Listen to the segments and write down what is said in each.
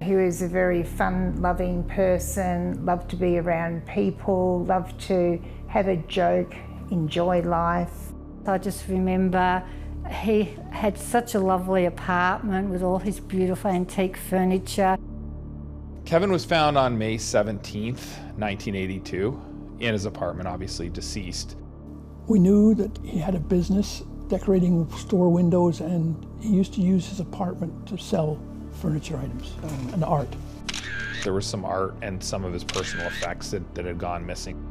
He was a very fun-loving person, loved to be around people, loved to have a joke, enjoy life. I just remember he had such a lovely apartment with all his beautiful antique furniture. Kevin was found on May 17th, 1982, in his apartment, obviously deceased. We knew that he had a business decorating store windows, and he used to use his apartment to sell furniture items and art. There was some art and some of his personal effects that had gone missing.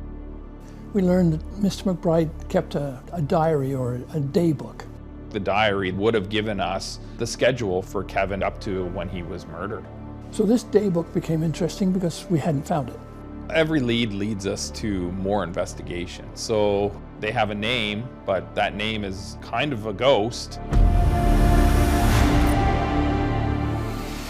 We learned that Mr. McBride kept a diary or a day book. The diary would have given us the schedule for Kevin up to when he was murdered. So this day book became interesting because we hadn't found it. Every lead leads us to more investigation. So they have a name, but that name is kind of a ghost.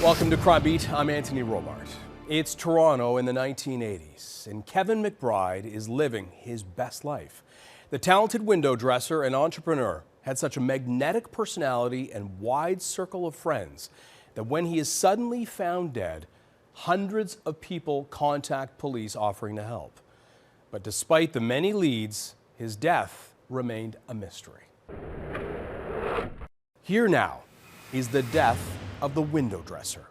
Welcome to Crime Beat. I'm Anthony Robart. It's Toronto in the 1980s, and Kevin McBride is living his best life. The talented window dresser and entrepreneur had such a magnetic personality and wide circle of friends that when he is suddenly found dead, hundreds of people contact police offering to help. But despite the many leads, his death remained a mystery. Here now is the death of the window dresser.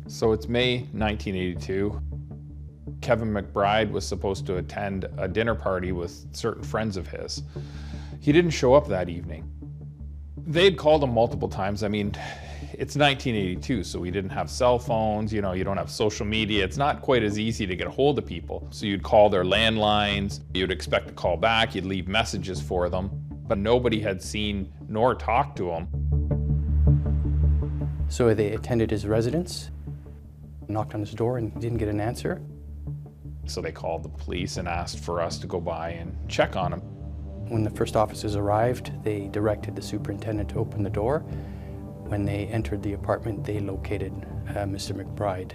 So it's May 1982. Kevin McBride was supposed to attend a dinner party with certain friends of his. He didn't show up that evening. They'd called him multiple times. I mean, it's 1982, so we didn't have cell phones, you don't have social media. It's not quite as easy to get a hold of people. So you'd call their landlines, you'd expect a call back, you'd leave messages for them, but nobody had seen nor talked to him. So they attended his residence, knocked on his door and didn't get an answer. So they called the police and asked for us to go by and check on him. When the first officers arrived, they directed the superintendent to open the door. When they entered the apartment, they located Mr. McBride.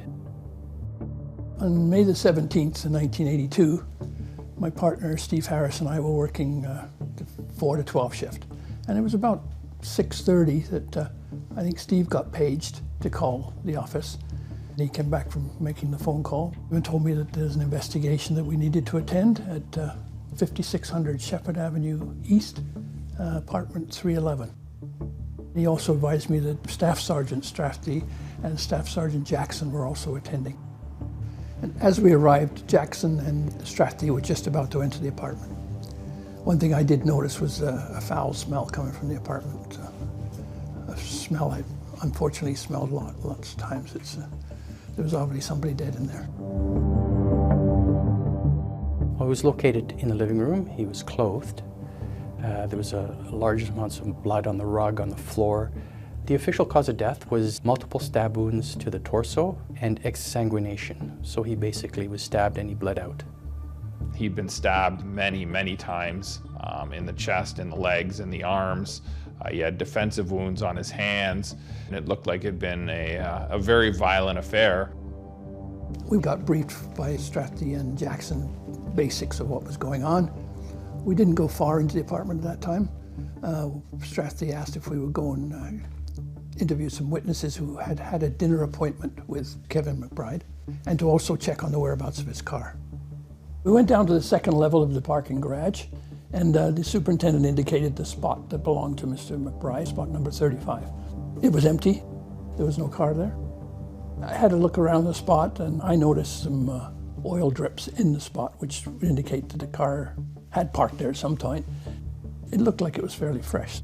On May the 17th, 1982, my partner Steve Harris and I were working the 4 to 12 shift. And it was about 6:30 that I think Steve got paged to call the office. He came back from making the phone call and told me that there's an investigation that we needed to attend at 5600 Shepherd Avenue East, apartment 311. He also advised me that Staff Sergeant Strathty and Staff Sergeant Jackson were also attending. And as we arrived, Jackson and Strathty were just about to enter the apartment. One thing I did notice was a foul smell coming from the apartment. A smell I unfortunately smelled lots of times. There was obviously somebody dead in there. Well, he was located in the living room. He was clothed. There was a large amount of blood on the rug, on the floor. The official cause of death was multiple stab wounds to the torso and exsanguination. So he basically was stabbed and he bled out. He'd been stabbed many, many times in the chest, in the legs, in the arms. He had defensive wounds on his hands, and it looked like it had been a very violent affair. We got briefed by Strathty and Jackson basics of what was going on. We didn't go far into the apartment at that time. Strathty asked if we would go and interview some witnesses who had had a dinner appointment with Kevin McBride, and to also check on the whereabouts of his car. We went down to the second level of the parking garage, and the superintendent indicated the spot that belonged to Mr. McBride, spot number 35. It was empty. There was no car there. I had a look around the spot, and I noticed some oil drips in the spot, which would indicate that the car had parked there at some time. It looked like it was fairly fresh.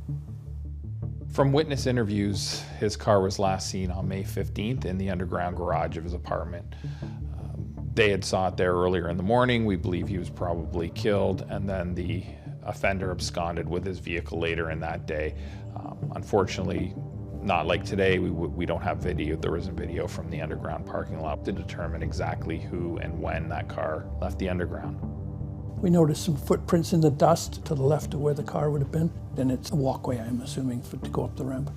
From witness interviews, his car was last seen on May 15th in the underground garage of his apartment. They had saw it there earlier in the morning. We believe he was probably killed, and then the offender absconded with his vehicle later in that day. Unfortunately, not like today, we don't have video. There isn't video from the underground parking lot to determine exactly who and when that car left the underground. We noticed some footprints in the dust to the left of where the car would have been. And it's a walkway, I'm assuming, to go up the ramp.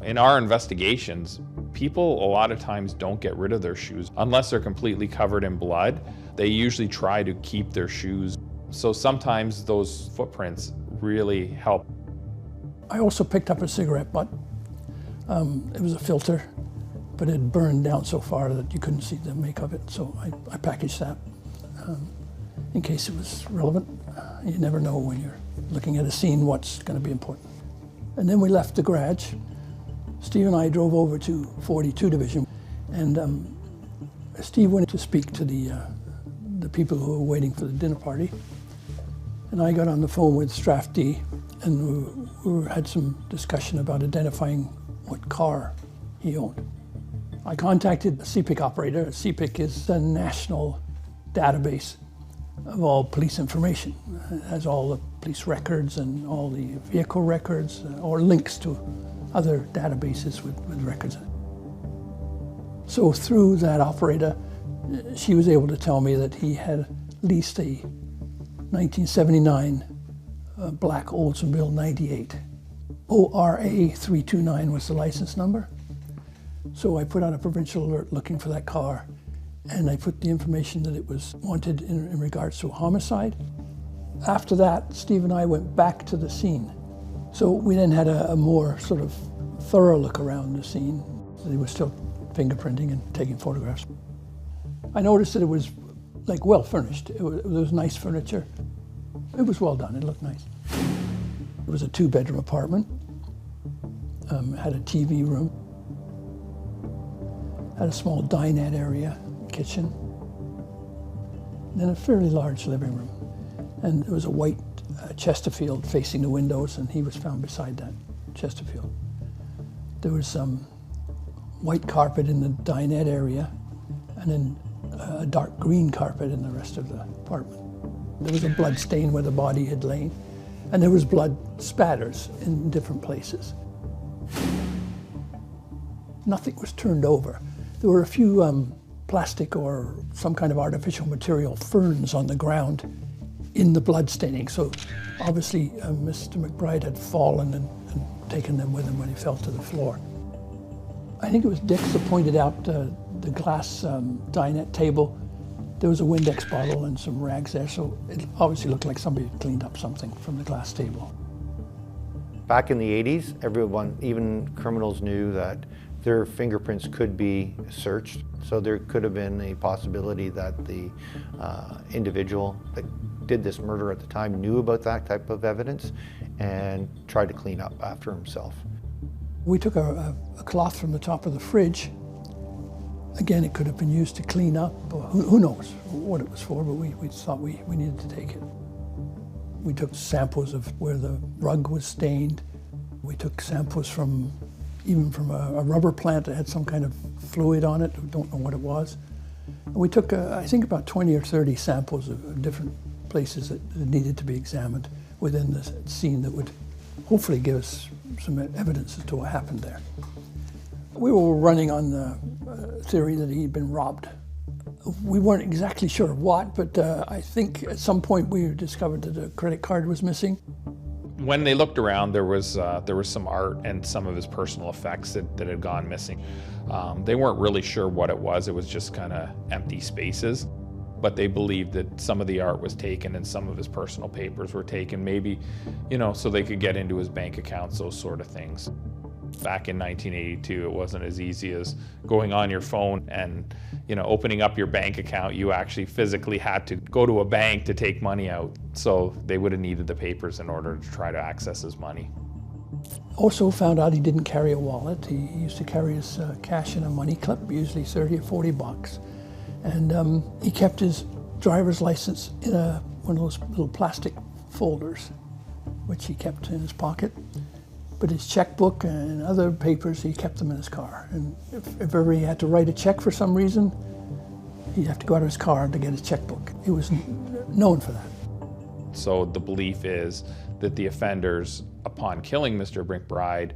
In our investigations, people a lot of times don't get rid of their shoes. Unless they're completely covered in blood, they usually try to keep their shoes. So sometimes those footprints really help. I also picked up a cigarette butt. It was a filter, but it had burned down so far that you couldn't see the make of it. So I packaged that in case it was relevant. You never know when you're looking at a scene what's going to be important. And then we left the garage. Steve and I drove over to 42 Division, and Steve went to speak to the people who were waiting for the dinner party. And I got on the phone with Straff D, and we had some discussion about identifying what car he owned. I contacted the CPIC operator. CPIC is a national database of all police information. It has all the police records and all the vehicle records, or links to other databases with records in it. So through that operator, she was able to tell me that he had leased a 1979 black Oldsmobile 98. ORA 329 was the license number. So I put out a provincial alert looking for that car, and I put the information that it was wanted in regards to a homicide. After that, Steve and I went back to the scene. So we then had a more sort of thorough look around the scene. They were still fingerprinting and taking photographs. I noticed that it was like well furnished. It was nice furniture. It was well done, it looked nice. It was a 2-bedroom apartment, had a TV room, had a small dinette area, kitchen, then a fairly large living room. And there was a white Chesterfield facing the windows, and he was found beside that Chesterfield. There was some white carpet in the dinette area, and then a dark green carpet in the rest of the apartment. There was a blood stain where the body had lain, and there was blood spatters in different places. Nothing was turned over. There were a few plastic or some kind of artificial material ferns on the ground in the blood staining. So obviously Mr. McBride had fallen and taken them with him when he fell to the floor. I think it was Dix that pointed out the glass dinette table. There was a Windex bottle and some rags there, so it obviously looked like somebody had cleaned up something from the glass table. Back in the 80s, everyone, even criminals, knew that their fingerprints could be searched. So there could have been a possibility that the individual that did this murder at the time knew about that type of evidence and tried to clean up after himself. We took a cloth from the top of the fridge. Again, it could have been used to clean up. Who knows what it was for, but we thought we needed to take it. We took samples of where the rug was stained. We took samples even from a rubber plant that had some kind of fluid on it. We don't know what it was. And we took, I think, about 20 or 30 samples of different places that needed to be examined within the scene that would hopefully give us some evidence as to what happened there. We were running on the theory that he'd been robbed. We weren't exactly sure of what, but I think at some point we discovered that a credit card was missing. When they looked around, there was some art and some of his personal effects that had gone missing. They weren't really sure what it was just kind of empty spaces. But they believed that some of the art was taken and some of his personal papers were taken, maybe, so they could get into his bank accounts, those sort of things. Back in 1982, it wasn't as easy as going on your phone and, opening up your bank account. You actually physically had to go to a bank to take money out. So they would have needed the papers in order to try to access his money. Also found out he didn't carry a wallet. He used to carry his cash in a money clip, usually 30 or 40 bucks. And he kept his driver's license in one of those little plastic folders, which he kept in his pocket. But his checkbook and other papers, he kept them in his car. And if ever he had to write a check for some reason, he'd have to go out of his car to get his checkbook. He was known for that. So the belief is that the offenders, upon killing Mr. McBride,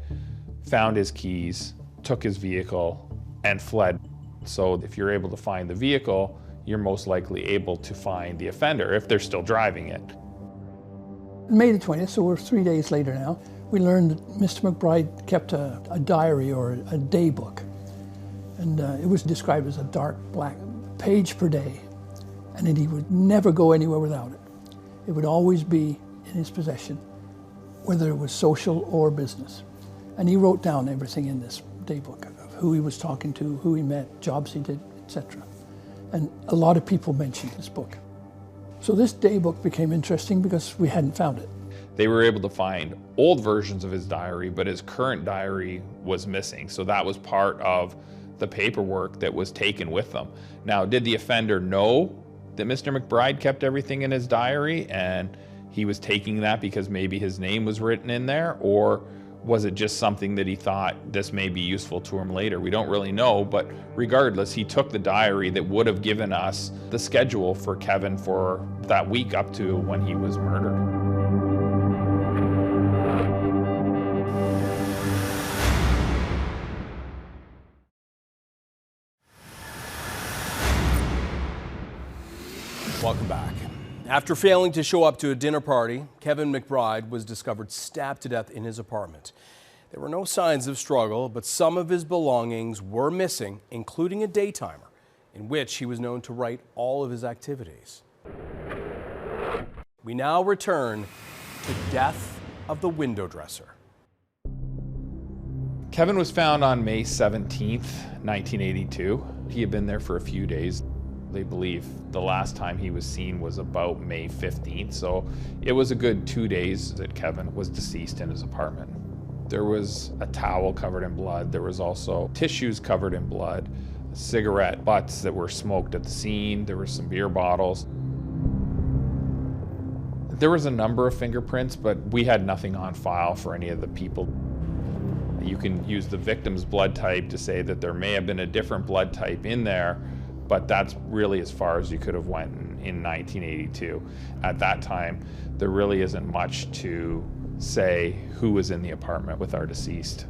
found his keys, took his vehicle, and fled. So if you're able to find the vehicle, you're most likely able to find the offender if they're still driving it. May the 20th, so we're 3 days later now, we learned that Mr. McBride kept a diary or a day book. And it was described as a dark black page per day. And that he would never go anywhere without it. It would always be in his possession, whether it was social or business. And he wrote down everything in this day book of who he was talking to, who he met, jobs he did, etc. And a lot of people mentioned this book. So this day book became interesting because we hadn't found it. They were able to find old versions of his diary, but his current diary was missing. So that was part of the paperwork that was taken with them. Now, did the offender know that Mr. McBride kept everything in his diary and he was taking that because maybe his name was written in there? Or was it just something that he thought this may be useful to him later? We don't really know, but regardless, he took the diary that would have given us the schedule for Kevin for that week up to when he was murdered. Welcome back. After failing to show up to a dinner party, Kevin McBride was discovered stabbed to death in his apartment. There were no signs of struggle, but some of his belongings were missing, including a daytimer in which he was known to write all of his activities. We now return to the death of the window dresser. Kevin was found on May 17th, 1982. He had been there for a few days. They believe the last time he was seen was about May 15th, so it was a good 2 days that Kevin was deceased in his apartment. There was a towel covered in blood. There was also tissues covered in blood, cigarette butts that were smoked at the scene. There were some beer bottles. There was a number of fingerprints, but we had nothing on file for any of the people. You can use the victim's blood type to say that there may have been a different blood type in there, but that's really as far as you could have went in 1982. At that time, there really isn't much to say who was in the apartment with our deceased.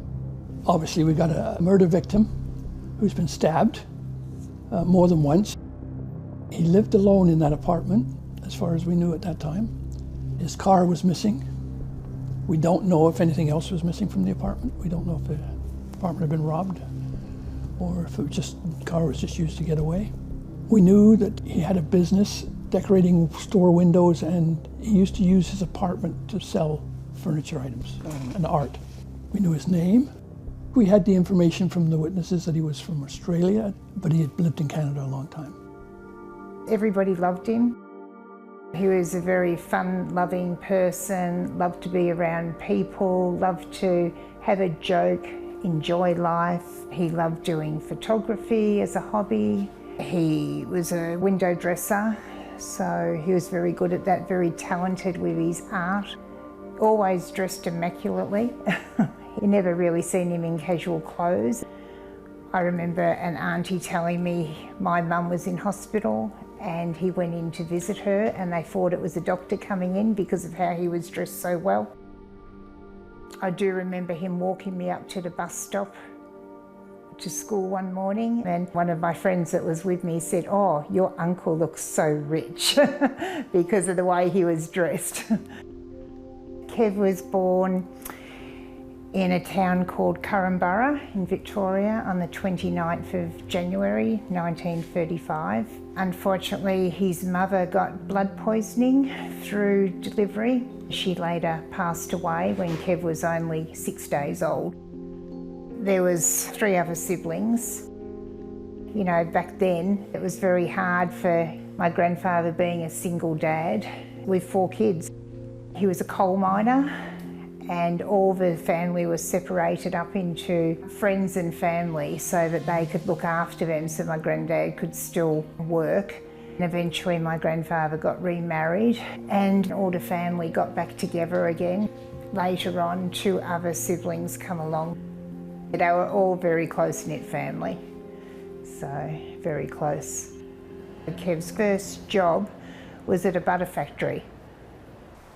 Obviously, we got a murder victim who's been stabbed more than once. He lived alone in that apartment, as far as we knew at that time. His car was missing. We don't know if anything else was missing from the apartment. We don't know if the apartment had been robbed, or if it was just, the car was just used to get away. We knew that he had a business decorating store windows, and he used to use his apartment to sell furniture items and art. We knew his name. We had the information from the witnesses that he was from Australia, but he had lived in Canada a long time. Everybody loved him. He was a very fun-loving person, loved to be around people, loved to have a joke, enjoy life. He loved doing photography as a hobby. He was a window dresser, so he was very good at that, very talented with his art. Always dressed immaculately. You never really seen him in casual clothes. I remember an auntie telling me my mum was in hospital and he went in to visit her and they thought it was a doctor coming in because of how he was dressed so well. I do remember him walking me up to the bus stop to school one morning, and one of my friends that was with me said, "Oh, your uncle looks so rich," because of the way he was dressed. Kev was born in a town called Currumborough in Victoria on the 29th of January 1935. Unfortunately, his mother got blood poisoning through delivery. She later passed away when Kev was only 6 days old. There was 3 other siblings. You know, back then it was very hard for my grandfather being a single dad with 4 kids. He was a coal miner, and all the family was separated up into friends and family so that they could look after them, so my granddad could still work. And eventually my grandfather got remarried and all the family got back together again. Later on, 2 other siblings come along. They were all very close-knit family, so very close. Kev's first job was at a butter factory.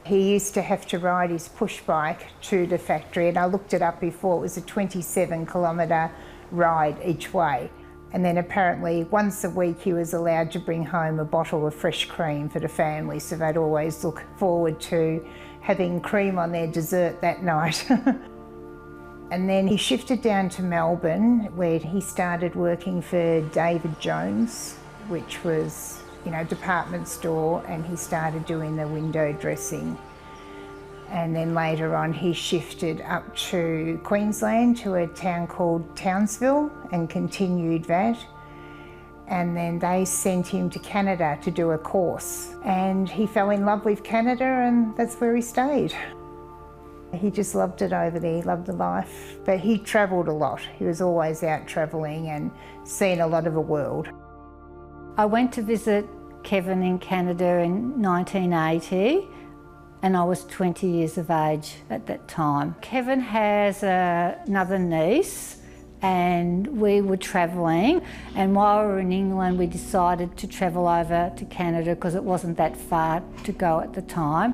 He used to have to ride his push bike to the factory, and I looked it up before. It was a 27-kilometre ride each way. And then apparently once a week he was allowed to bring home a bottle of fresh cream for the family, so they'd always look forward to having cream on their dessert that night. And then he shifted down to Melbourne, where he started working for David Jones, which was, you know, department store, and he started doing the window dressing. And then later on he shifted up to Queensland to a town called Townsville and continued that. And then they sent him to Canada to do a course. And he fell in love with Canada and that's where he stayed. He just loved it over there, he loved the life. But he travelled a lot. He was always out travelling and seeing a lot of the world. I went to visit Kevin in Canada in 1980 and I was 20 years of age at that time. Kevin has another niece and we were travelling, and while we were in England we decided to travel over to Canada because it wasn't that far to go at the time.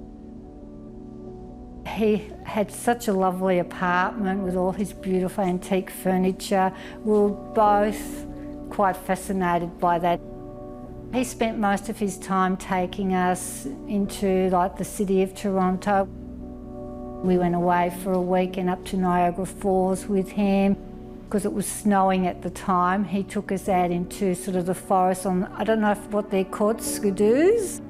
He had such a lovely apartment with all his beautiful antique furniture. We were both quite fascinated by that. He spent most of his time taking us into like the city of Toronto. We went away for a weekend up to Niagara Falls with him. Because it was snowing at the time, he took us out into sort of the forest on, I don't know what they're called, skidoos.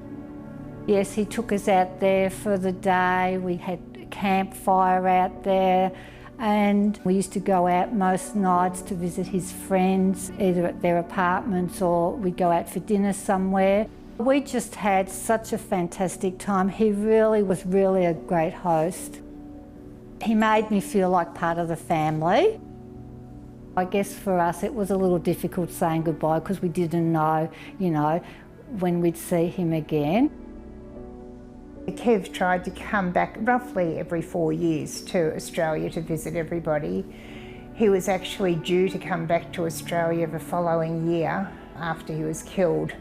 Yes, he took us out there for the day. We had a campfire out there and we used to go out most nights to visit his friends, either at their apartments or we'd go out for dinner somewhere. We just had such a fantastic time. He was really a great host. He made me feel like part of the family. I guess for us it was a little difficult saying goodbye because we didn't know, when we'd see him again. Kev tried to come back roughly every 4 years to Australia to visit everybody. He was actually due to come back to Australia the following year after he was killed.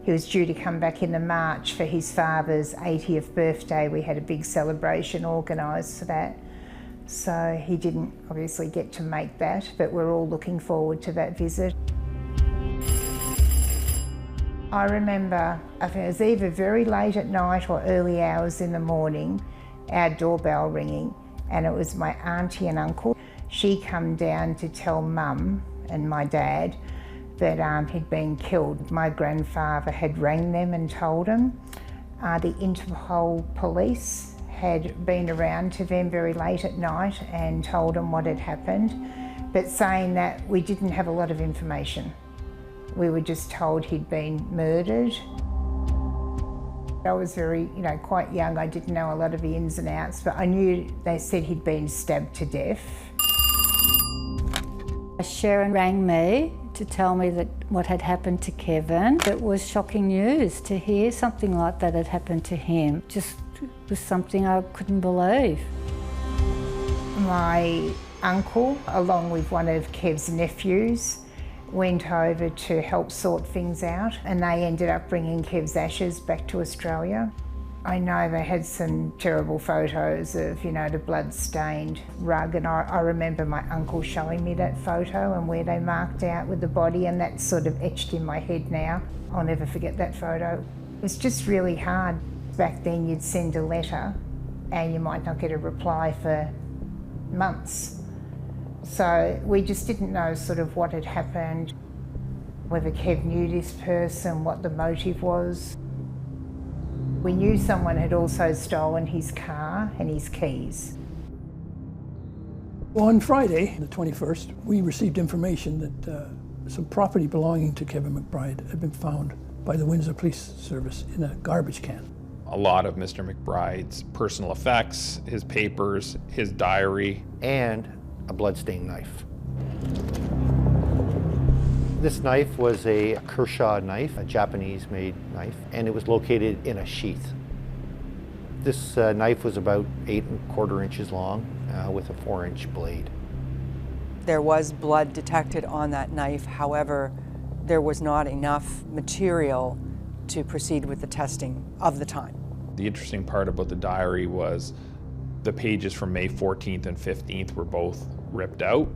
He was due to come back in the March for his father's 80th birthday. We had a big celebration organised for that. So he didn't obviously get to make that, but we're all looking forward to that visit. I remember, I think it was either very late at night or early hours in the morning, our doorbell ringing, and it was my auntie and uncle. She come down to tell Mum and my dad that he'd been killed. My grandfather had rang them and told them. The Interpol police had been around to them very late at night and told them what had happened, but saying that we didn't have a lot of information. We were just told he'd been murdered. I was very, quite young. I didn't know a lot of the ins and outs, but I knew they said he'd been stabbed to death. Sharon rang me to tell me that what had happened to Kevin. It was shocking news to hear something like that had happened to him. Just was something I couldn't believe. My uncle, along with one of Kev's nephews, went over to help sort things out, and they ended up bringing Kev's ashes back to Australia. I know they had some terrible photos of, the blood-stained rug, and I remember my uncle showing me that photo and where they marked out with the body, and that's sort of etched in my head now. I'll never forget that photo. It was just really hard. Back then you'd send a letter and you might not get a reply for months. So we just didn't know sort of what had happened, whether Kev knew this person, what the motive was. We knew someone had also stolen his car and his keys. On Friday, the 21st, we received information that some property belonging to Kevin McBride had been found by the Windsor Police Service in a garbage can. A lot of Mr. McBride's personal effects, his papers, his diary. And a bloodstained knife. This knife was a Kershaw knife, a Japanese-made knife, and it was located in a sheath. This knife was about 8 1/4 inches long with a 4-inch blade. There was blood detected on that knife. However, there was not enough material to proceed with the testing of the time. The interesting part about the diary was the pages from May 14th and 15th were both ripped out,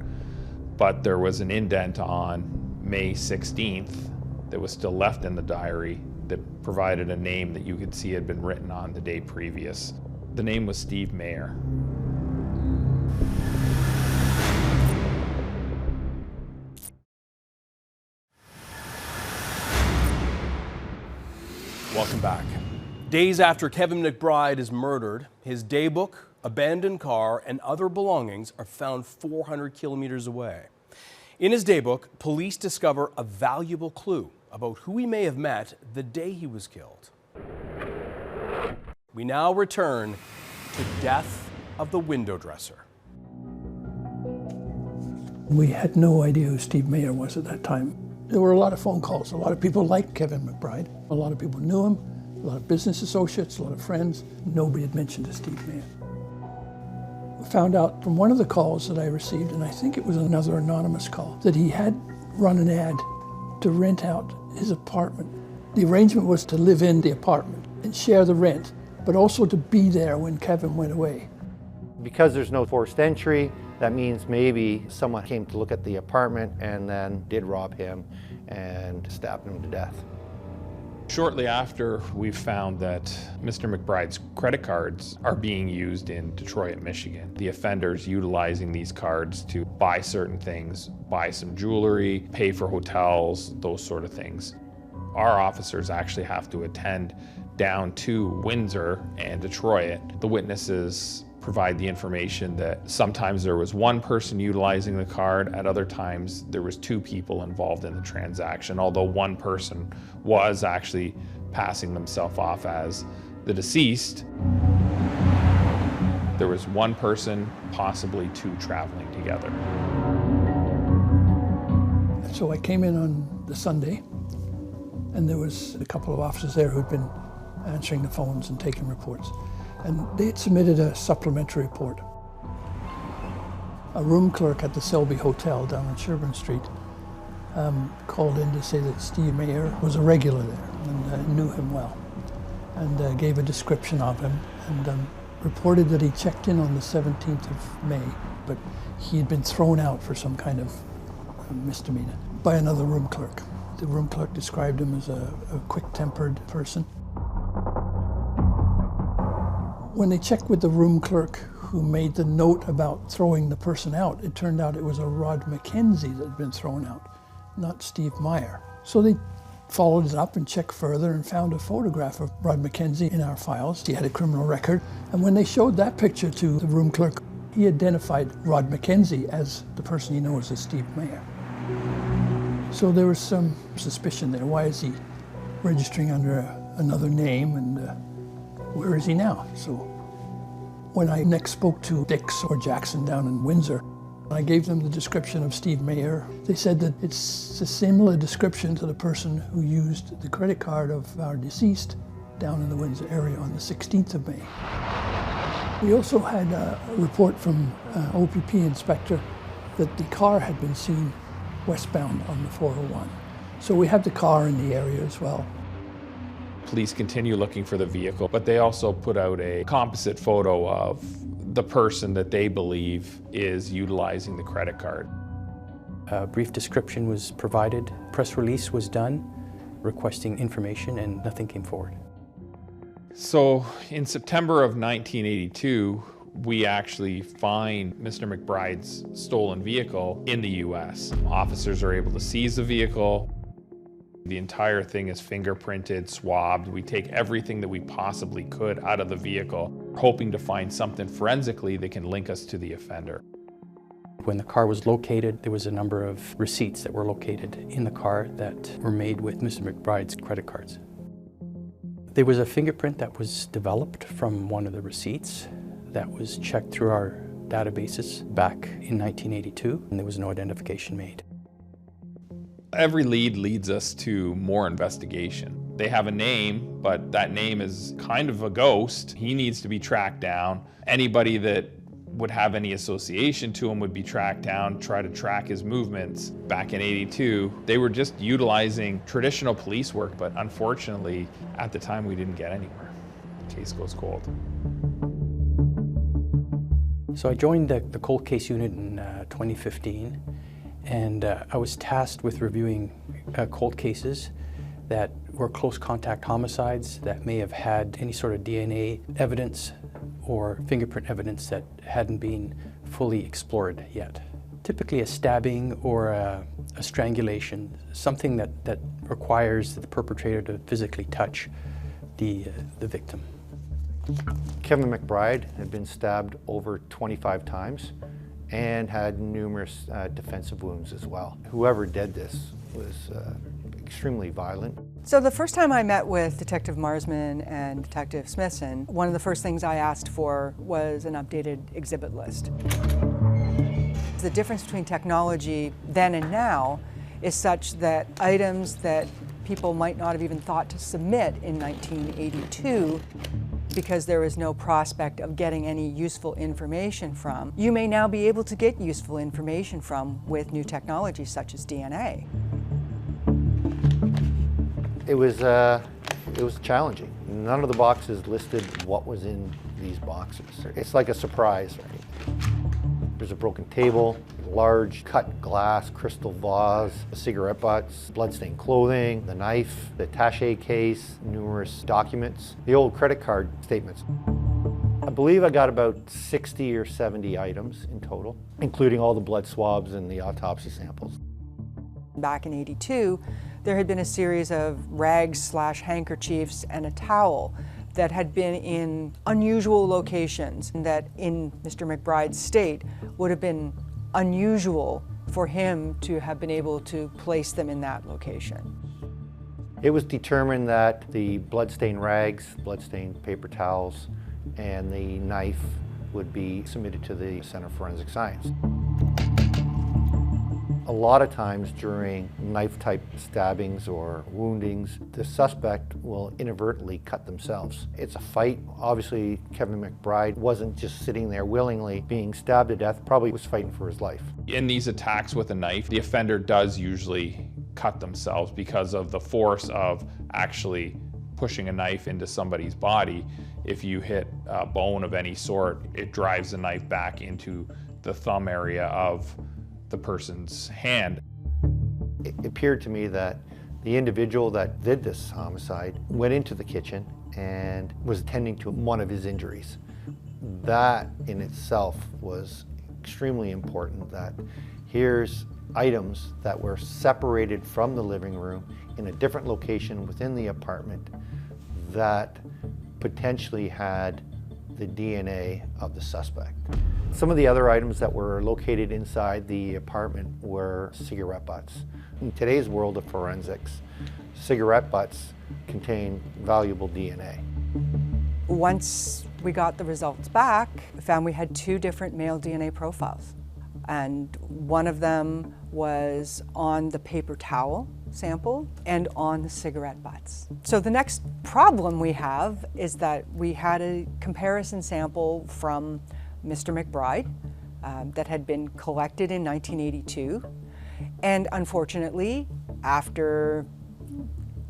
but there was an indent on May 16th that was still left in the diary that provided a name that you could see had been written on the day previous. The name was Steve Mayer. Welcome back. Days after Kevin McBride is murdered, His daybook, abandoned car, and other belongings are found 400 kilometers away. In his daybook, police discover a valuable clue about who he may have met the day he was killed. We now return to Death of the Window Dresser. We had no idea who Steve Mayer was at that time. There were a lot of phone calls. A lot of people liked Kevin McBride. A lot of people knew him, a lot of business associates, a lot of friends. Nobody had mentioned to Steve Mayer. We found out from one of the calls that I received, and I think it was another anonymous call, that he had run an ad to rent out his apartment. The arrangement was to live in the apartment and share the rent, but also to be there when Kevin went away. Because there's no forced entry, that means maybe someone came to look at the apartment and then did rob him and stabbed him to death. Shortly after, we found that Mr. McBride's credit cards are being used in Detroit, Michigan. The offenders utilizing these cards to buy certain things, buy some jewelry, pay for hotels, those sort of things. Our officers actually have to attend down to Windsor and Detroit. The witnesses provide the information that sometimes there was one person utilizing the card, at other times there was two people involved in the transaction, although one person was actually passing themselves off as the deceased. There was one person, possibly two, traveling together. So I came in on the Sunday, and there was a couple of officers there who'd been answering the phones and taking reports. And they had submitted a supplementary report. A room clerk at the Selby Hotel down on Sherburne Street called in to say that Steve Mayer was a regular there and knew him well, and gave a description of him, and reported that he checked in on the 17th of May, but he had been thrown out for some kind of misdemeanor by another room clerk. The room clerk described him as a quick-tempered person. When they checked with the room clerk who made the note about throwing the person out, it turned out it was a Rod McKenzie that had been thrown out, not Steve Mayer. So they followed it up and checked further and found a photograph of Rod McKenzie in our files. He had a criminal record. And when they showed that picture to the room clerk, he identified Rod McKenzie as the person he knows as Steve Mayer. So there was some suspicion there. Why is he registering under another name, and where is he now? So when I next spoke to Dix or Jackson down in Windsor, I gave them the description of Steve Mayer. They said that it's a similar description to the person who used the credit card of our deceased down in the Windsor area on the 16th of May. We also had a report from OPP inspector that the car had been seen westbound on the 401. So we have the car in the area as well. Police continue looking for the vehicle, but they also put out a composite photo of the person that they believe is utilizing the credit card. A brief description was provided, press release was done, requesting information, and nothing came forward. So in September of 1982, we actually find Mr. McBride's stolen vehicle in the US. Officers are able to seize the vehicle. The entire thing is fingerprinted, swabbed. We take everything that we possibly could out of the vehicle, hoping to find something forensically that can link us to the offender. When the car was located, there was a number of receipts that were located in the car that were made with Mr. McBride's credit cards. There was a fingerprint that was developed from one of the receipts that was checked through our databases back in 1982, and there was no identification made. Every lead leads us to more investigation. They have a name, but that name is kind of a ghost. He needs to be tracked down. Anybody that would have any association to him would be tracked down, try to track his movements. Back in '82, they were just utilizing traditional police work, but unfortunately, at the time, we didn't get anywhere. The case goes cold. So I joined the cold case unit in 2015, and I was tasked with reviewing cold cases that were close contact homicides that may have had any sort of DNA evidence or fingerprint evidence that hadn't been fully explored yet. Typically a stabbing or a strangulation, something that requires the perpetrator to physically touch the victim. Kevin McBride had been stabbed over 25 times and had numerous defensive wounds as well. Whoever did this was extremely violent. So the first time I met with Detective Marsman and Detective Smithson, one of the first things I asked for was an updated exhibit list. The difference between technology then and now is such that items that people might not have even thought to submit in 1982, because there is no prospect of getting any useful information from, you may now be able to get useful information from with new technology such as DNA. It was challenging. None of the boxes listed what was in these boxes. It's like a surprise, right? There's a broken table, large cut glass crystal vase, cigarette butts, bloodstained clothing, the knife, the attaché case, numerous documents, the old credit card statements. I believe I got about 60 or 70 items in total, including all the blood swabs and the autopsy samples. Back in '82, there had been a series of rags/handkerchiefs and a towel that had been in unusual locations that in Mr. McBride's state would have been unusual for him to have been able to place them in that location. It was determined that the bloodstained rags, bloodstained paper towels, and the knife would be submitted to the Center for Forensic Science. A lot of times during knife-type stabbings or woundings, the suspect will inadvertently cut themselves. It's a fight. Obviously, Kevin McBride wasn't just sitting there willingly being stabbed to death, probably was fighting for his life. In these attacks with a knife, the offender does usually cut themselves because of the force of actually pushing a knife into somebody's body. If you hit a bone of any sort, it drives the knife back into the thumb area of the person's hand. It appeared to me that the individual that did this homicide went into the kitchen and was tending to one of his injuries. That in itself was extremely important, that here's items that were separated from the living room in a different location within the apartment that potentially had the DNA of the suspect. Some of the other items that were located inside the apartment were cigarette butts. In today's world of forensics, cigarette butts contain valuable DNA. Once we got the results back, we found we had 2 different male DNA profiles. And one of them was on the paper towel sample and on the cigarette butts. So the next problem we have is that we had a comparison sample from Mr. McBride that had been collected in 1982. And unfortunately, after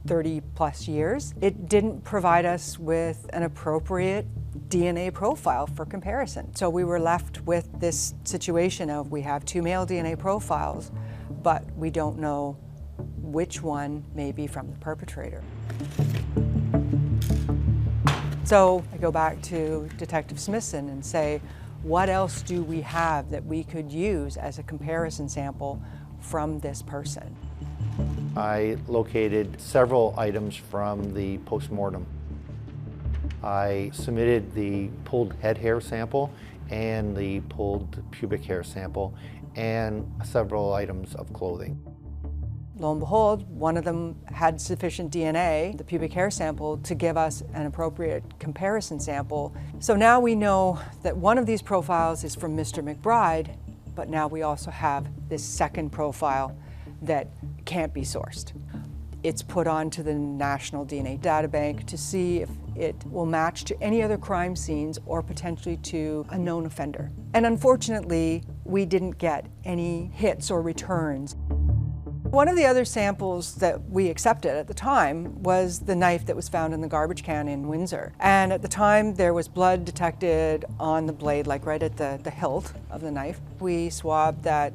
30 plus years, it didn't provide us with an appropriate DNA profile for comparison. So we were left with this situation of we have 2 male DNA profiles, but we don't know which one may be from the perpetrator. So I go back to Detective Smithson and say, what else do we have that we could use as a comparison sample from this person? I located several items from the postmortem. I submitted the pulled head hair sample and the pulled pubic hair sample and several items of clothing. Lo and behold, one of them had sufficient DNA, the pubic hair sample, to give us an appropriate comparison sample. So now we know that one of these profiles is from Mr. McBride, but now we also have this second profile that can't be sourced. It's put onto the National DNA Databank to see if it will match to any other crime scenes or potentially to a known offender. And unfortunately, we didn't get any hits or returns. One of the other samples that we accepted at the time was the knife that was found in the garbage can in Windsor. And at the time, there was blood detected on the blade, like right at the hilt of the knife. We swabbed that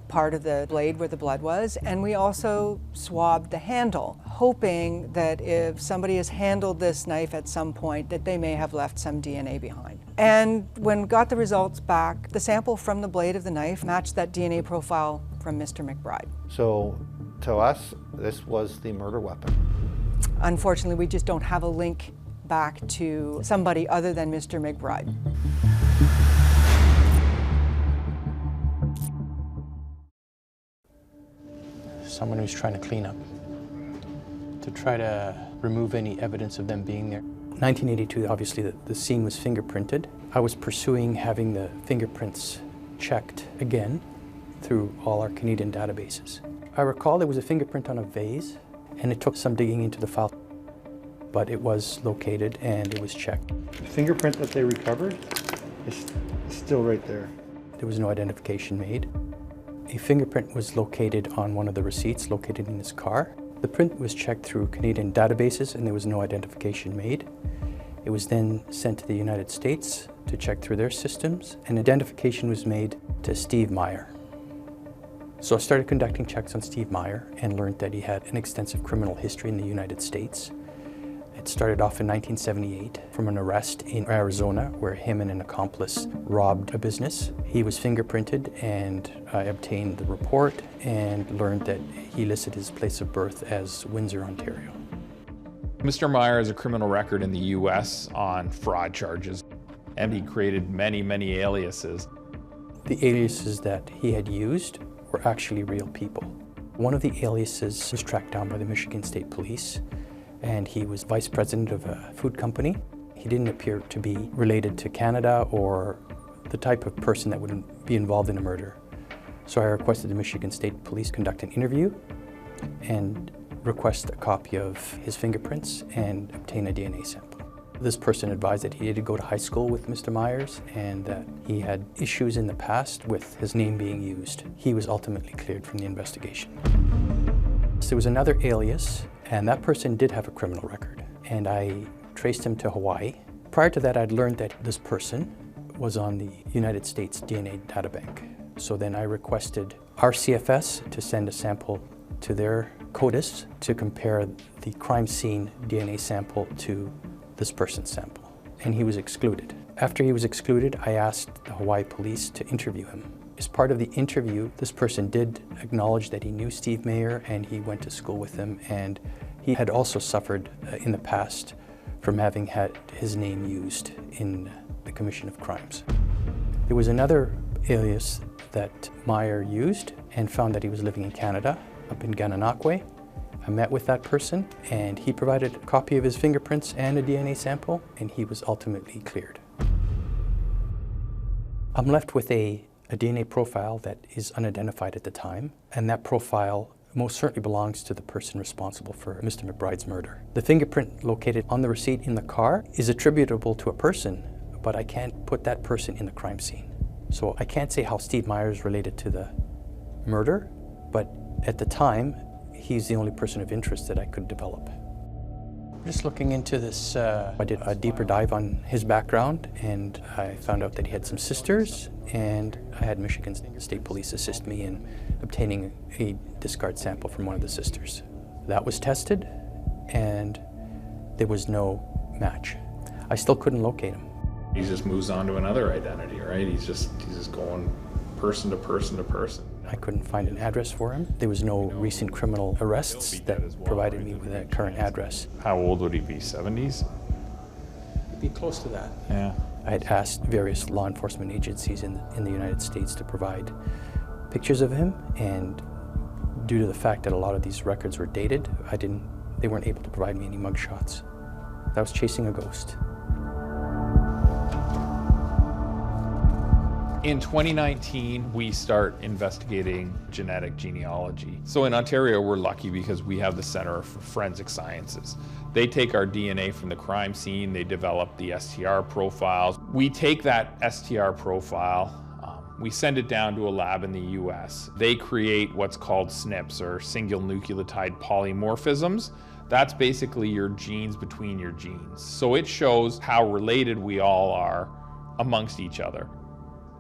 part of the blade where the blood was, and we also swabbed the handle, hoping that if somebody has handled this knife at some point, that they may have left some DNA behind. And when we got the results back, the sample from the blade of the knife matched that DNA profile from Mr. McBride. So to us, this was the murder weapon. Unfortunately, we just don't have a link back to somebody other than Mr. McBride. Someone who's trying to clean up, to try to remove any evidence of them being there. 1982, obviously the scene was fingerprinted. I was pursuing having the fingerprints checked again through all our Canadian databases. I recall there was a fingerprint on a vase, and it took some digging into the file, but it was located and it was checked. The fingerprint that they recovered is still right there. There was no identification made. A fingerprint was located on one of the receipts located in his car. The print was checked through Canadian databases and there was no identification made. It was then sent to the United States to check through their systems, and identification was made to Steve Meyer. So I started conducting checks on Steve Meyer and learned that he had an extensive criminal history in the United States. It started off in 1978 from an arrest in Arizona where him and an accomplice robbed a business. He was fingerprinted and I obtained the report and learned that he listed his place of birth as Windsor, Ontario. Mr. Meyer has a criminal record in the US on fraud charges, and he created many, many aliases. The aliases that he had used were actually real people. One of the aliases was tracked down by the Michigan State Police, and he was vice president of a food company. He didn't appear to be related to Canada or the type of person that would be involved in a murder. So I requested the Michigan State Police conduct an interview and request a copy of his fingerprints and obtain a DNA sample. This person advised that he did go to high school with Mr. Myers and that he had issues in the past with his name being used. He was ultimately cleared from the investigation. So there was another alias, and that person did have a criminal record, and I traced him to Hawaii. Prior to that, I'd learned that this person was on the United States DNA databank. So then I requested RCFS to send a sample to their CODIS to compare the crime scene DNA sample to this person's sample, and he was excluded. After he was excluded, I asked the Hawaii police to interview him. As part of the interview, this person did acknowledge that he knew Steve Meyer and he went to school with him, and he had also suffered in the past from having had his name used in the commission of crimes. There was another alias that Meyer used and found that he was living in Canada, up in Gananoque. I met with that person and he provided a copy of his fingerprints and a DNA sample, and he was ultimately cleared. I'm left with a DNA profile that is unidentified at the time, and that profile most certainly belongs to the person responsible for Mr. McBride's murder. The fingerprint located on the receipt in the car is attributable to a person, but I can't put that person in the crime scene. So I can't say how Steve Myers related to the murder, but at the time, he's the only person of interest that I could develop. Just looking into this, I did a deeper dive on his background, and I found out that he had some sisters, and I had Michigan State Police assist me in obtaining a discard sample from one of the sisters. That was tested, and there was no match. I still couldn't locate him. He just moves on to another identity, right? He's just going person to person to person. I couldn't find an address for him. There was no recent criminal arrests that provided me with a current address. How old would he be, 70s? He'd be close to that. Yeah. I had asked various law enforcement agencies in the United States to provide pictures of him, and due to the fact that a lot of these records were dated, they weren't able to provide me any mugshots. I was chasing a ghost. In 2019, we start investigating genetic genealogy. So in Ontario, we're lucky because we have the Centre for Forensic Sciences. They take our DNA from the crime scene, they develop the STR profiles. We take that STR profile, we send it down to a lab in the US. They create what's called SNPs, or single nucleotide polymorphisms. That's basically your genes between your genes. So it shows how related we all are amongst each other.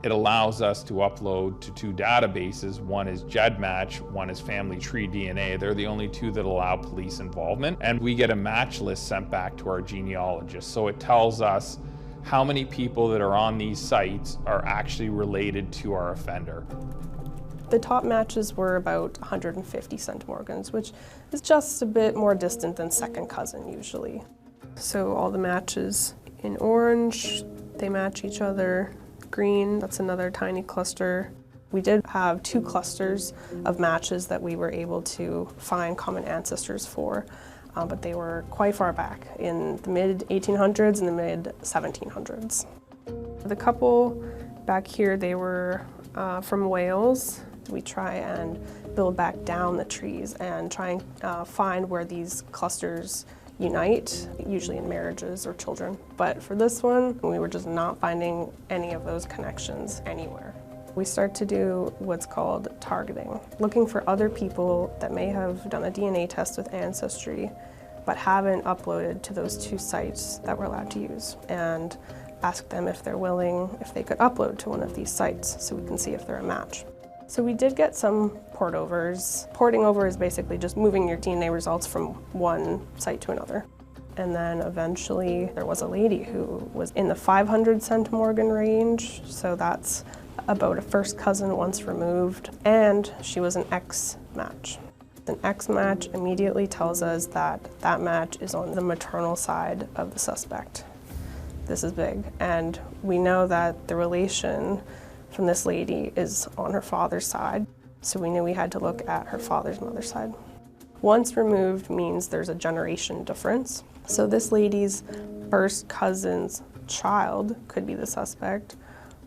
It allows us to upload to two databases. One is GEDmatch, one is Family Tree DNA. They're the only two that allow police involvement. And we get a match list sent back to our genealogist. So it tells us how many people that are on these sites are actually related to our offender. The top matches were about 150 centimorgans, which is just a bit more distant than second cousin usually. So all the matches in orange, they match each other. Green, that's another tiny cluster. We did have 2 clusters of matches that we were able to find common ancestors for, but they were quite far back in the mid-1800s and the mid-1700s. The couple back here, they were from Wales. We try and build back down the trees and try and find where these clusters unite, usually in marriages or children. But for this one, we were just not finding any of those connections anywhere. We start to do what's called targeting, looking for other people that may have done a DNA test with Ancestry, but haven't uploaded to those 2 sites that we're allowed to use, and ask them if they're willing, if they could upload to one of these sites so we can see if they're a match. So we did get some port overs. Porting over is basically just moving your DNA results from one site to another. And then eventually there was a lady who was in the 500 centimorgan range, so that's about a first cousin once removed, and she was an X match. An X match immediately tells us that that match is on the maternal side of the suspect. This is big, and we know that the relation from this lady is on her father's side, so we knew we had to look at her father's mother's side. Once removed means there's a generation difference. So this lady's first cousin's child could be the suspect,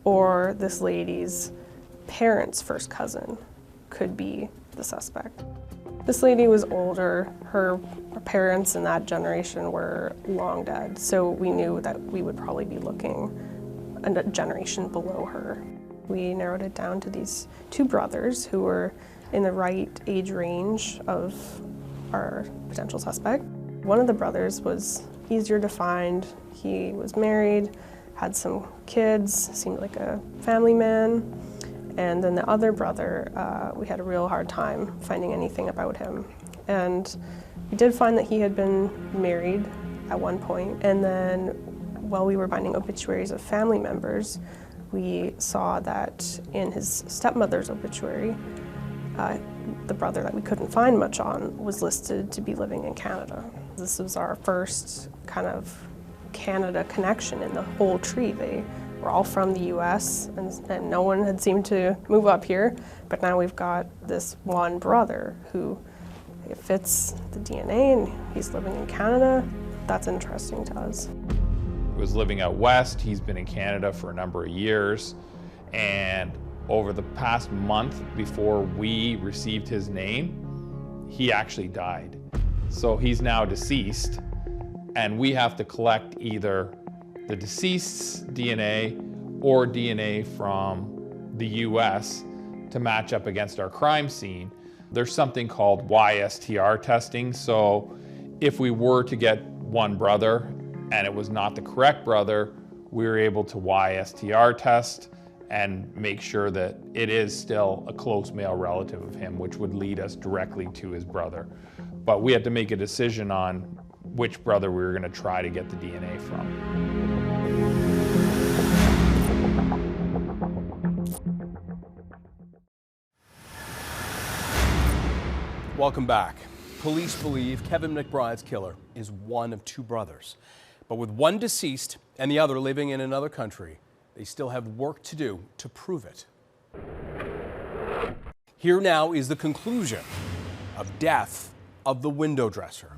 or this lady's parents' first cousin could be the suspect. This lady was older. Her parents in that generation were long dead, so we knew that we would probably be looking a generation below her. We narrowed it down to these 2 brothers who were in the right age range of our potential suspect. One of the brothers was easier to find. He was married, had some kids, seemed like a family man. And then the other brother, we had a real hard time finding anything about him. And we did find that he had been married at one point. And then while we were finding obituaries of family members, we saw that in his stepmother's obituary, the brother that we couldn't find much on was listed to be living in Canada. This was our first kind of Canada connection in the whole tree. They were all from the US, and no one had seemed to move up here, but now we've got this one brother who, it fits the DNA and he's living in Canada. That's interesting to us. He was living out west. He's been in Canada for a number of years, and over the past month before we received his name, he actually died. So he's now deceased, and we have to collect either the deceased's DNA or DNA from the US to match up against our crime scene. There's something called YSTR testing. So if we were to get one brother and it was not the correct brother, we were able to YSTR test and make sure that it is still a close male relative of him, which would lead us directly to his brother. But we had to make a decision on which brother we were going to try to get the DNA from. Welcome back. Police believe Kevin McBride's killer is one of 2 brothers. But with one deceased and the other living in another country, they still have work to do to prove it. Here now is the conclusion of death of the window dresser.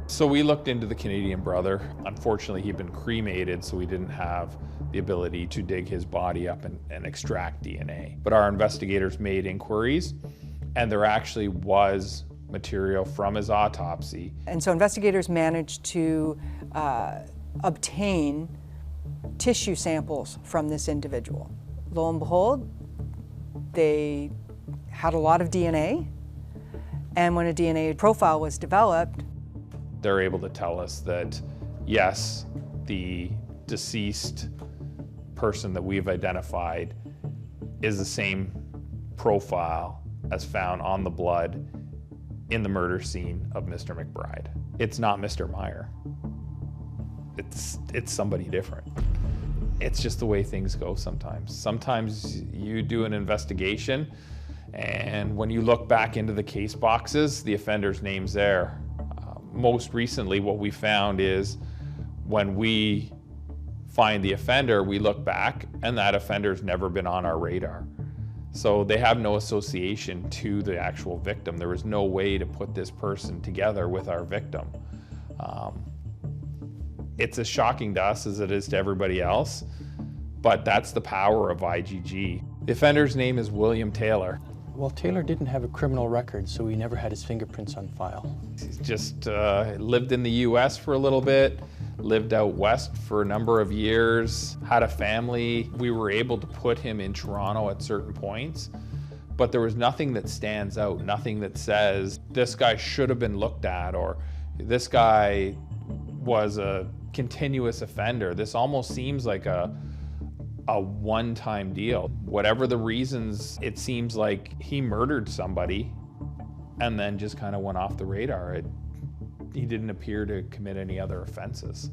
So we looked into the Canadian brother. Unfortunately, he'd been cremated, so we didn't have the ability to dig his body up and extract DNA. But our investigators made inquiries, and there actually was material from his autopsy. And so investigators managed to obtain tissue samples from this individual. Lo and behold, they had a lot of DNA, and when a DNA profile was developed, they're able to tell us that, yes, the deceased person that we've identified is the same profile as found on the blood in the murder scene of Mr. McBride. It's not Mr. Meyer. It's somebody different. It's just the way things go sometimes. Sometimes you do an investigation And when you look back into the case boxes, the offender's name's there. Most recently, what we found is when we find the offender, we look back and that offender's never been on our radar. So they have no association to the actual victim. There was no way to put this person together with our victim. It's as shocking to us as it is to everybody else, but that's the power of IGG. The offender's name is William Taylor. Well, Taylor didn't have a criminal record, so he never had his fingerprints on file. He's just lived in the US for a little bit, lived out west for a number of years, had a family. We were able to put him in Toronto at certain points, but there was nothing that stands out, nothing that says this guy should have been looked at or this guy was a continuous offender. This almost seems like a one-time deal. Whatever the reasons, it seems like he murdered somebody and then just kind of went off the radar. He didn't appear to commit any other offenses.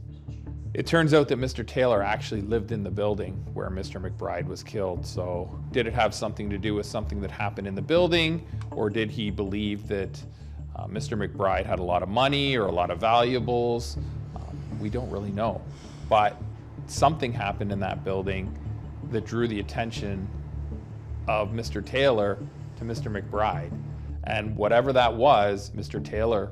It turns out that Mr. Taylor actually lived in the building where Mr. McBride was killed. So did it have something to do with something that happened in the building, or did he believe that Mr. McBride had a lot of money or a lot of valuables? We don't really know. But something happened in that building that drew the attention of Mr. Taylor to Mr. McBride. And whatever that was, Mr. Taylor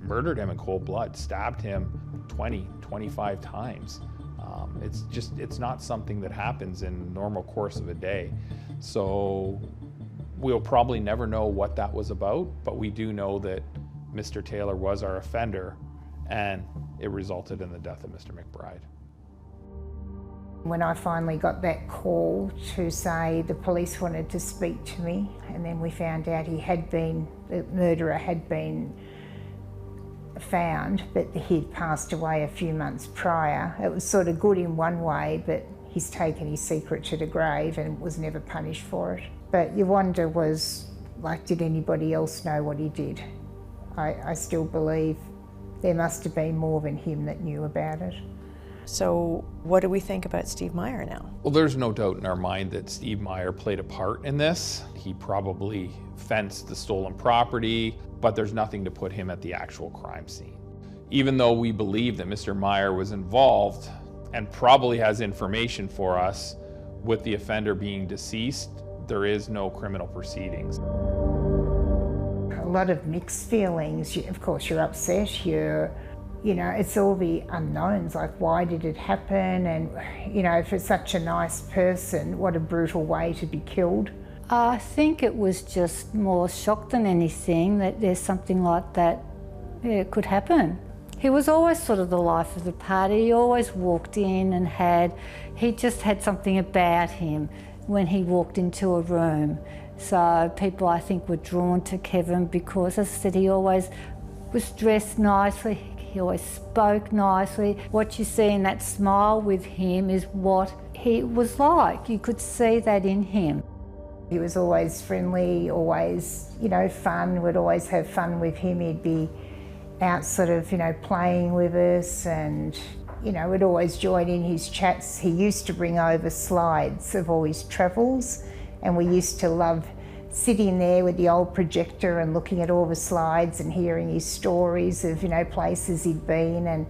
murdered him in cold blood, stabbed him 20, 25 times. It's not something that happens in normal course of a day. So we'll probably never know what that was about, but we do know that Mr. Taylor was our offender and it resulted in the death of Mr. McBride. When I finally got that call to say the police wanted to speak to me, and then we found out the murderer had been found, but he'd passed away a few months prior. It was sort of good in one way, but he's taken his secret to the grave and was never punished for it. But your wonder was, like, did anybody else know what he did? I still believe there must have been more than him that knew about it. So what do we think about Steve Meyer now? Well, there's no doubt in our mind that Steve Meyer played a part in this. He probably fenced the stolen property, but there's nothing to put him at the actual crime scene. Even though we believe that Mr. Meyer was involved and probably has information for us, with the offender being deceased, there is no criminal proceedings. A lot of mixed feelings. Of course, you're upset, it's all the unknowns, like why did it happen, and for such a nice person, what a brutal way to be killed. I think it was just more shock than anything that there's something like that could happen. He was always sort of the life of the party. He always walked in and he just had something about him when he walked into a room. So people, I think, were drawn to Kevin because, as I said, he always was dressed nicely. He always spoke nicely. What you see in that smile with him is what he was like. You could see that in him. He was always friendly, always, fun. We'd always have fun with him. He'd be out sort of, playing with us, and, we'd always join in his chats. He used to bring over slides of all his travels, and we used to love sitting there with the old projector and looking at all the slides and hearing his stories of, places he'd been. And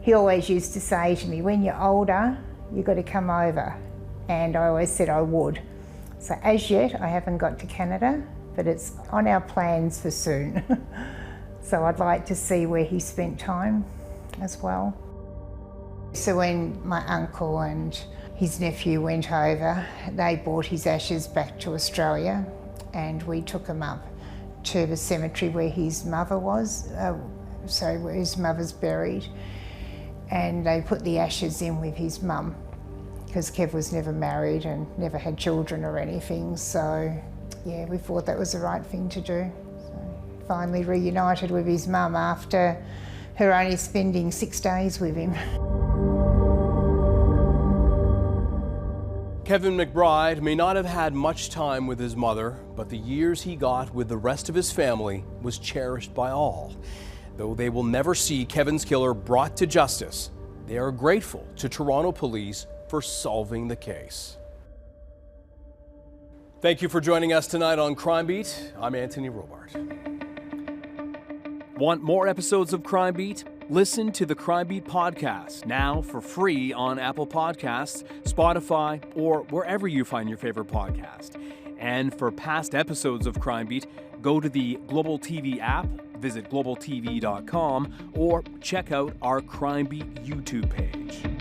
he always used to say to me, when you're older, you've got to come over. And I always said I would. So as yet, I haven't got to Canada, but it's on our plans for soon. So I'd like to see where he spent time as well. So when my uncle and his nephew went over, they brought his ashes back to Australia, and we took him up to the cemetery where his mother was, where his mother's buried, and they put the ashes in with his mum, because Kev was never married and never had children or anything, so yeah, we thought that was the right thing to do. So finally reunited with his mum after her only spending 6 days with him. Kevin McBride may not have had much time with his mother, but the years he got with the rest of his family was cherished by all. Though they will never see Kevin's killer brought to justice, they are grateful to Toronto police for solving the case. Thank you for joining us tonight on Crime Beat. I'm Anthony Robart. Want more episodes of Crime Beat? Listen to the Crime Beat podcast, now for free on Apple Podcasts, Spotify, or wherever you find your favorite podcast. And for past episodes of Crime Beat, go to the Global TV app, visit globaltv.com, or check out our Crime Beat YouTube page.